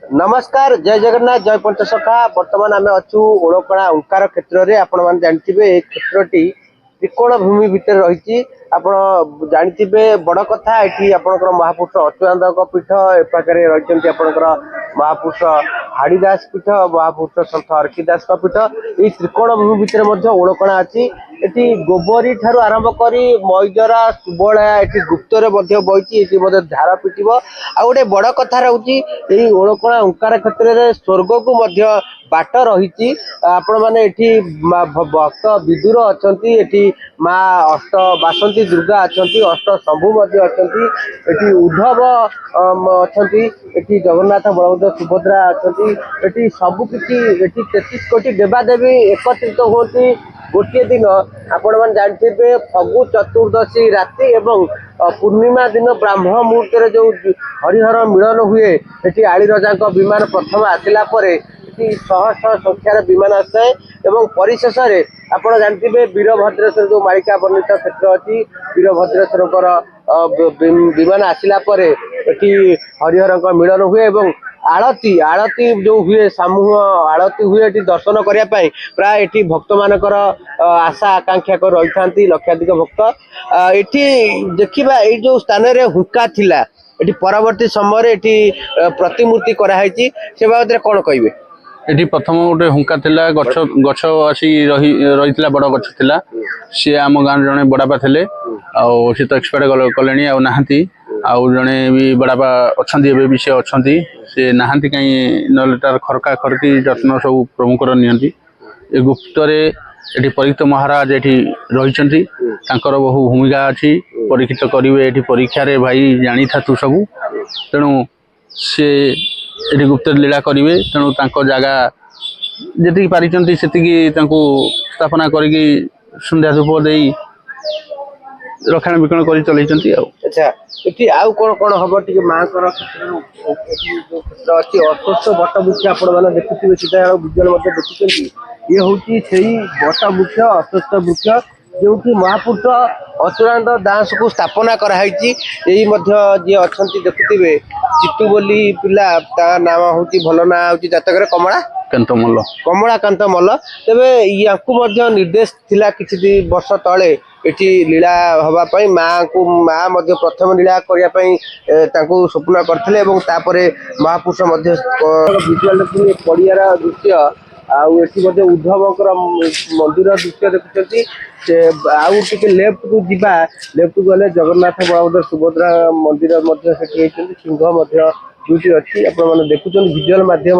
नमस्कार जय जगन्नाथ जय पंचसखा बर्तमान आम अच्छु ओड़कणा ओंकार क्षेत्र में आपण मैंने जानते क्षेत्रटी त्रिकोण भूमि भितर रही आप जानते बड़ कथा ये आपंकर महापुरुष अच्युतानंद पीठ एपाखे रही आपंकर महापुरुष हाड़ीदास पीठ महापुरुष सन्थ अर्कीदास पीठ ये त्रिकोण भूमि भितर ओड़कणा अच्छी एटी गोबरी ठारू आरंभ करी मैजरा सुबला ये गुप्तर बही झार पिटब आ गोटे बड़ कथा रोचे ओड़कणा ओंकार क्षेत्र में स्वर्ग को बाट रही आपण मैंने भक्त विदुर अच्छा माँ अष्ट बासंती दुर्गा अच्छा अष्ट शंभु अच्छा उद्धव अच्छा जगन्नाथ बलभद्र सुभद्रा अच्छा सबकि 33 कोटी देवादेवी एकत्रित होती गोटे दिन आपण मैंने जानते फगु चतुर्दशी राति एवं पूर्णिमा दिन ब्राह्मण मुहूर्त जो हरिहर मिलन हुए ये आली रजा विमान प्रथम आसला शह शह संख्यार विमान आए और परिशेष आप जानते वीरभद्रेश्वर जो मालिका वर्णित क्षेत्र अच्छी वीरभद्रेश्वर विमान आसला हरिहर मिलन हुए और आलती आलती जो हुए समूह आलती हुए दर्शन करने प्राय ये भक्त मानकर आशा आकांक्षा कर रही था लक्षाधिक भक्त ये देखा ये जो स्थान हुक्का थिला ये परवर्ती समय प्रतिमूर्ति कराई से बाबद कौन कहे ये प्रथम गोटे हुंका थिला गछ गछ आसी रही बड़ गछ थिला सी आम गाँव जड़े बड़ापा थे सी तो एक्सपायर कले आती आउ जड़े भी बड़ापा अच्छा भी सी अच्छा सी नहांती कहीं ना तार खरका खरकी जत्न सब प्रमुखर नियंती ए गुप्तर ये परीक्षित महाराज ये रही बहु भूमिका अच्छी परीक्षित करेंगे ये परीक्षा रे भाई जानी था तू सब तेणु सी ये गुप्त लीला करेंगे तेणु जगह जी पारी से स्थापना करी संध्या धूप दे रक्षणाबेक्षण कर चलती। अच्छा ये आउ कौन कौन हम टे माँ क्षेत्र अच्छी अस्वस्थ बटवृक्ष आपने देखुए सीधा विजुआल देखुं ये हूँ से बटवृक्ष अस्वस्थ वृक्ष जो कि महापुरुष अच्युतानंद दास को स्थापना कराई जी अच्छा देखुए चिट्टू बोली पिला नाम हूँ भल ना हूँ जातक कमला मल्ल कमलाकांत मल्ल तेरे या निर्देश थिला किछि वर्ष तले ये लीला हाँपाई माँ को माँ प्रथम लीला करने स्वप्न करते महापुरुष विजुआल पड़ियार दृश्य आउे उद्धवकर मंदिर दृश्य देखुं से आउ टे लेफ्ट को जीवा लेफ्ट गले जगन्नाथ बलभद्र सुभद्रा मंदिर सिंह दुटी अच्छी आप देखुं विजुआल मध्यम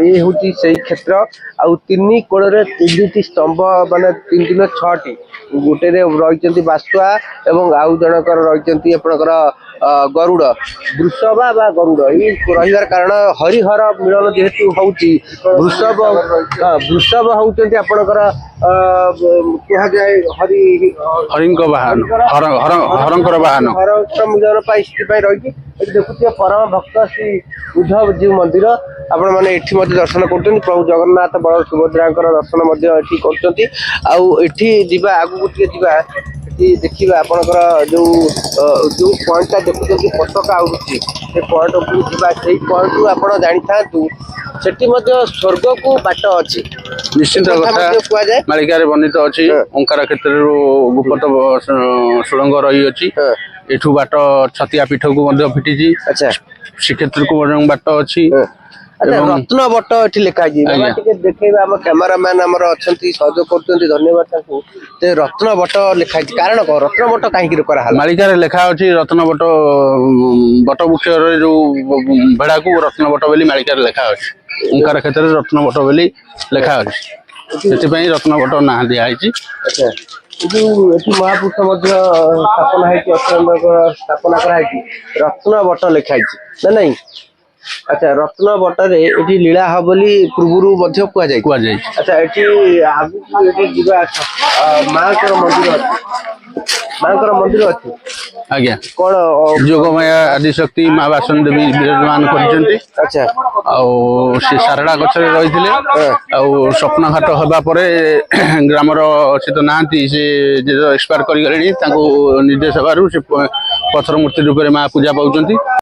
ये हूँ से क्षेत्र आउ तीन कोण तीन स्तंभ माने 3 6 गोटे रही बास्तुआ एवं आउ जनकर रही आपणकर गरुड़ वृषभ बा गरुड़ ये रही कारण हरिहर मिलन जेहेतु हूँ वृषभ वृषभ होती आपणकर कहुए हरि वाहन हरंकर वाहन हर मिलन रही देखुए परम भक्त श्री उद्धव जी मंदिर आपण मैंने ये दर्शन कर प्रभु जगन्नाथ बल सुभद्रा दर्शन कर आगू जा देखिए आपंकर जो जो पॉइंटा देखुं पताका उड़ुची से पॉइंट उपरू जा पॉइंट रु आप जानी था स्वर्ग को बाट अच्छी निश्चित मालिका वर्णित अच्छी ओंकार क्षेत्र गुप्त सुड़ंग रही अच्छी एठू बाट छतिया पीठ को फिटी अच्छा श्रीक्षेत्र को बाट अच्छी रत्न बट ये लिखाई देखे कैमेरामैन आमर अच्छा सहयोग कर धन्यवाद रत्न बट लिखाई कारण कौन रत्न बट कहीं मालिकार लेखा अच्छी रत्न बट बटवृक्ष जो भेड़ा को रत्न बट बोली मालिकार लेखा अच्छी ओंकार क्षेत्र रत्न बट बोली लेखा अच्छी से रत्न बट ना दिखाई। अच्छा जो महापुरुष स्थापना कराई रत्न बट लिखाई ना नहीं। अच्छा रत्न बटरे ये लीला हम बोली पूर्व कहुए अच्छा ये आगू ये माँ मंदिर माँ मंदिर अच्छी आज्ञा कौन जोगमाया आदिशक्ति माँ बासन देवी विराजमान कर अच्छा सी सारड़ा गचरे रही स्वप्नघात होगापर ग्रामर सी तो नहांती से एक्सपायर कर निर्देश हबार से पत्थर मूर्ति रूप में माँ पूजा पाँच।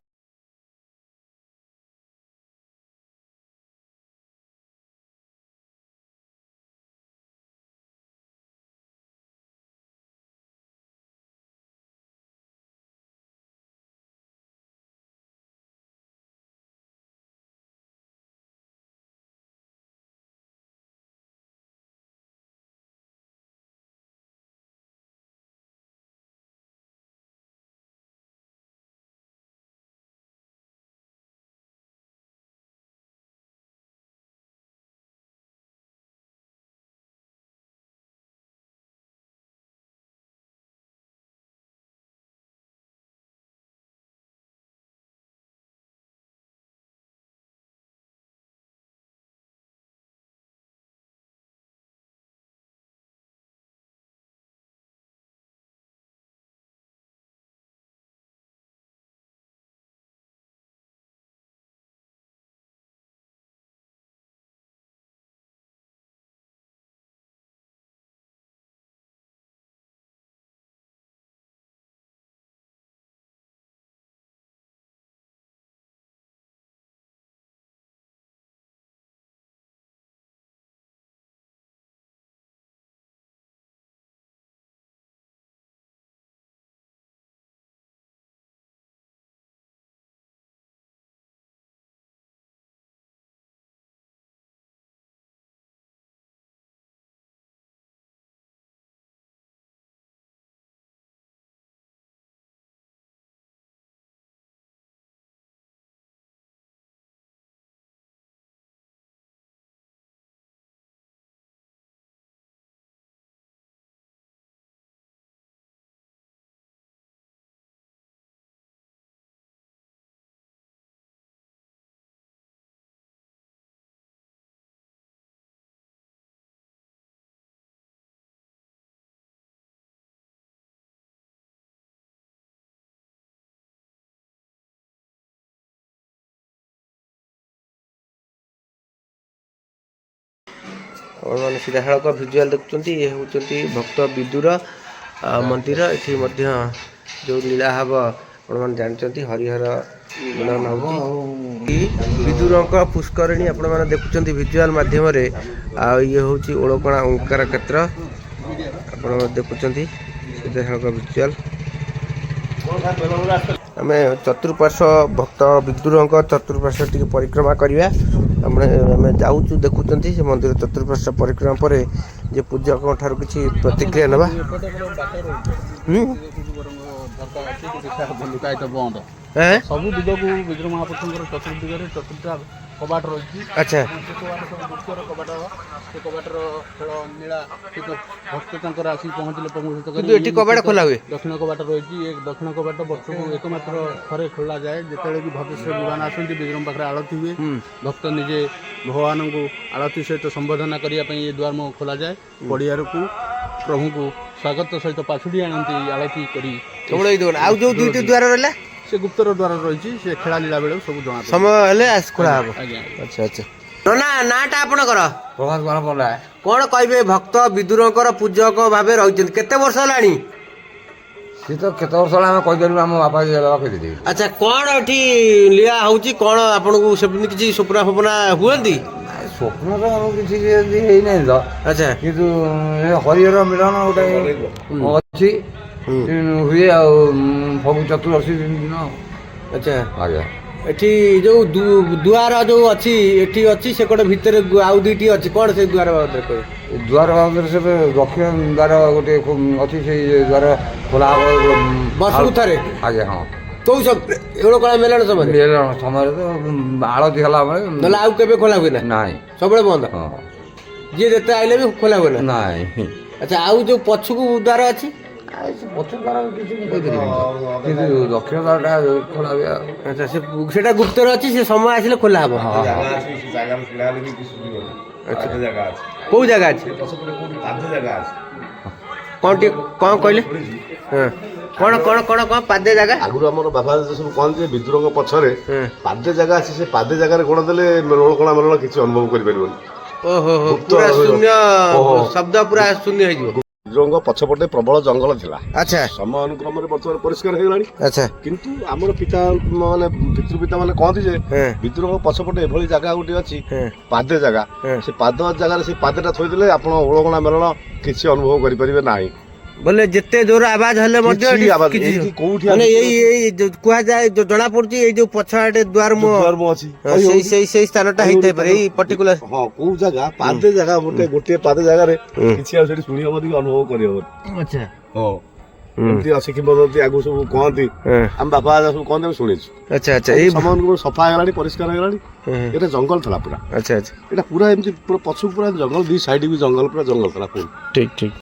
ଆପଣମାନେ ସିଧାସଳଖ ଭିଜୁଆଲ୍ ଦେଖୁଛନ୍ତି। ଇଏ ହେଉଛନ୍ତି ଭକ୍ତ ବିଦୁର ମନ୍ଦିର। ଏଠି ମଧ୍ୟ ଯେଉଁ ଲୀଳା ହେବ ଆପଣମାନେ ଜାଣିଛନ୍ତି, ହରିହର ମିଳନ ହେଉଛି। ବିଦୁରଙ୍କ ପୁଷ୍କରିଣୀ ଆପଣମାନେ ଦେଖୁଛନ୍ତି ଭିଜୁଆଲ୍ ମାଧ୍ୟମରେ। ଆଉ ଇଏ ହେଉଛି ଓଳକଣା ଓଙ୍କାର କ୍ଷେତ୍ର, ଆପଣମାନେ ଦେଖୁଛନ୍ତି ସିଧାସଳଖ ଭିଜୁଆଲ୍। ଆମେ ଚତୁଃପାର୍ଶ୍ୱ ଭକ୍ତ ବିଦୁରଙ୍କ ଚତୁଃପାର୍ଶ୍ୱ ଟିକେ ପରିକ୍ରମା କରିବା। ଆମେ ଯାଉଛୁ, ଦେଖୁଛନ୍ତି ସେ ମନ୍ଦିର ଚତୁଃପାର୍ଶ୍ୱ ପରିକ୍ରମା ପରେ ଯେ ପୂଜକଙ୍କ ଠାରୁ କିଛି ପ୍ରତିକ୍ରିୟା ନେବା। ସବୁ ଦିଗକୁ ବିଦ୍ରୋହ ମହାପୁରୁଷଙ୍କର ଚତୁର୍ଦିଗରେ ଚତୁର୍ଥା କବାଟ ରହିଛି। ଆଚ୍ଛା, କବାଟ ସେ କବାଟର ଖେଳ ନୀଳା ଭକ୍ତ ତାଙ୍କର ଆସି ପହଞ୍ଚିଲେ କିନ୍ତୁ ଏଠି କବାଟ ଖୋଲା ହୁଏ। ଦକ୍ଷିଣ କବାଟ ରହିଛି। ଏ ଦକ୍ଷିଣ କବାଟ ବର୍ଷକୁ ଏକମାତ୍ର ଥରେ ଖୋଲାଯାଏ। ଯେତେବେଳେ ବି ଭଦ୍ରେଶ୍ୱର ବିମାନ ଆସନ୍ତି ବିଗ୍ରହ ପାଖରେ ଆଳତୀ ହୁଏ। ଭକ୍ତ ନିଜେ ଭଗବାନଙ୍କୁ ଆଳତୀ ସହିତ ସମ୍ବୋଧନା କରିବା ପାଇଁ ଏ ଦ୍ୱାର ଖୋଲାଯାଏ। ପଡ଼ିଆରକୁ ପ୍ରଭୁଙ୍କୁ ସ୍ୱାଗତ ସହିତ ପାଛୁଡ଼ି ଆଣନ୍ତି ଆଳତୀ କରି। ଆଉ ଯେଉଁ ଦୁଇଟି ଦ୍ୱାର ରହିଲା ସେ ଗୁପ୍ତର ଦ୍ୱାର ରହିଛି। ସେ ଖେଳା ଲୀଳା ବେଳେ ସବୁ ଜଣା ସମୟ ହେଲେ ଖୋଲା ହେବ। ଆଜ୍ଞା। ଆଚ୍ଛା ଆଚ୍ଛା। ନନା ନାଁଟା ଆପଣଙ୍କର? ପ୍ରଭାତ କୁମାର ପଣ୍ଡା। କ'ଣ କହିବେ? ଭକ୍ତ ବିଦୁରଙ୍କର ପୂଜକ ଭାବେ ରହିଛନ୍ତି, କେତେ ବର୍ଷ ହେଲାଣି? ସିଏ ତ କେତେ ବର୍ଷ ହେଲା ଆମେ କହିପାରିବୁ, ଆମ ବାପା କହିଦେବି। ଆଚ୍ଛା, କ'ଣ ଏଠି ଲୀଳା ହେଉଛି? କ'ଣ ଆପଣଙ୍କୁ ସେମିତି କିଛି ସ୍ୱପ୍ନ ଫୋପନା ହୁଅନ୍ତି? ସ୍ୱପ୍ନ ତ ଆମକୁ କିଛି ଯେମିତି ହେଇନାହିଁ ତ। ଆଚ୍ଛା, କିନ୍ତୁ ହରିହର ମିଳନ ଗୋଟେ ଅଛି, ହୁଏ ଆଉ ଫଗୁ ଚତୁର୍ଦଶୀ ଦିନ। ଆଚ୍ଛା। ଆଜ୍ଞା। ଏଠି ଯେଉଁ ଦୁଆର ଯେଉଁ ଅଛି ଏଠି ଅଛି, ସେ ଗୋଟେ ଭିତରେ ଆଉ ଦୁଇଟି ଅଛି, କ'ଣ ସେ ଦୁଆର ବାବଦରେ କହିବେ? ଦ୍ୱାର ବାବଦରେ ସେ ଦକ୍ଷିଣ ଦ୍ୱାର ଗୋଟେ ଅଛି, ସେଇ ଦ୍ୱାର ଖୋଲା ହେବ ବର୍ଷକୁ ଥରେ। ଆଜ୍ଞା। ହଁ, କୋଉ ଓଳକଣା ମେଲଣ ସମୟରେ? ମିଳନ ସମୟରେ ତ ଆଳତୀ ହେଲା ବେଳେ। ନହେଲେ ଆଉ କେବେ ଖୋଲା ହୁଏ ନା? ନାଇଁ, ସବୁବେଳେ ବନ୍ଦ। ହଁ, ଯିଏ ଯେତେ ଆଇଲେ ବି ଖୋଲା ହୁଏ ନା? ନାଇଁ। ଆଚ୍ଛା, ଆଉ ଯେଉଁ ପଛକୁ ଦ୍ୱାର ଅଛି? ପଛକୁ ଦ୍ୱାର କିଛି ମୁଁ କହିପାରିବିନି, କିନ୍ତୁ ଦକ୍ଷିଣ ଦ୍ୱାରଟା ଖୋଲା ହୁଏ ଆଉ। ଆଚ୍ଛା, ସେଟା ଗୁପ୍ତରେ ଅଛି, ସେ ସମୟ ଆସିଲେ ଖୋଲା ହେବ। କୋଉ ଜାଗା ଅଛି? କ'ଣ ଟିକେ କ'ଣ କହିଲେ? ହଁ, କ'ଣ କ'ଣ କ'ଣ କ'ଣ ପାଦେ ଜାଗା? ଆଗରୁ ଆମର ବାପା ସବୁ କହନ୍ତି ଯେ ବିଦୁରଙ୍କ ପଛରେ ପାଦେ ଜାଗା ଅଛି। ସେ ପାଦେ ଜାଗାରେ ଗୋଡ଼ ଦେଲେ ଓଳକଣା ମେଲଣ କିଛି ଅନୁଭବ କରିପାରିବନି। ଓହୋ, ପୁରା ଶୂନ୍ୟ ଶବ୍ଦ, ପୁରା ଶୂନ୍ୟ ହେଇଯିବ। ବିଦୁରଙ୍କ ପଛପଟେ ପ୍ରବଳ ଜଙ୍ଗଲ ଥିଲା। ଆଚ୍ଛା, ସମୟ ଅନୁକ୍ରମରେ ବର୍ତ୍ତମାନ ପରିଷ୍କାର ହେଇଗଲାଣି। ଆଚ୍ଛା। କିନ୍ତୁ ଆମର ପିତା ମାନେ ପିତୃପିତା ମାନେ କହନ୍ତି ଯେ ବିଦୁରଙ୍କ ପଛପଟେ ଏଭଳି ଜାଗା ଗୋଟେ ଅଛି, ପାଦେ ଜାଗା। ସେ ପାଦ ଜାଗାରେ ସେ ପାଦେଟା ଥୋଇଦେଲେ ଆପଣ ଓଳକଣା ମେଲଣ କିଛି ଅନୁଭବ କରିପାରିବେ ନାହିଁ। ବୋଲେ ଯେତେ ଜୋର ଆବାଜ ହେଲେ ମଧ୍ୟ କୋଉଠି ମାନେ ଏଇ କୁହାଯାଏ, ଜଣା ପଡୁଛି ଏଇ ଯୋଉ ପଛ ଆଡେ ଦ୍ୱାର ଅଛି, ସେଇ ସ୍ଥାନଟା ହେଇଥାଇପାରେ, ଏଇ ପର୍ଟିକୁଲାର। ହଁ, କୋଉ ଜାଗା ପାଦେ ଜାଗା ଗୋଟିଏ ପାଦେ ଜାଗାରେ କିଛି ଆଉ ସେଠି ଶୁଣି ହବନି, ଅନୁଭବ କରିହବନି। ଆଚ୍ଛା। ହଁ, ଏମିତି ଅଛି କିମ୍ବଦନ୍ତୀ ଆଗରୁ ସବୁ କହନ୍ତି, ଆମ ବାପା ସବୁ କହନ୍ତି, ଆମେ ଶୁଣିଛୁ। ଆଚ୍ଛା ଆଚ୍ଛା। ଏଇ ସମୟ ସଫା ହେଇଗଲାଣି, ପରିଷ୍କାର ହେଇଗଲାଣି। ଏଟା ଜଙ୍ଗଲ ଥିଲା ପୁରା। ଆଚ୍ଛା ଆଚ୍ଛା। ଏଟା ପୁରା ଏମିତି ପୁରା ପଛକୁ ପୁରା ଜଙ୍ଗଲ, ଦି ସାଇଡ୍ ବି ଜଙ୍ଗଲ, ପୁରା ଜଙ୍ଗଲ ଥିଲା। ଠିକ ଠିକ।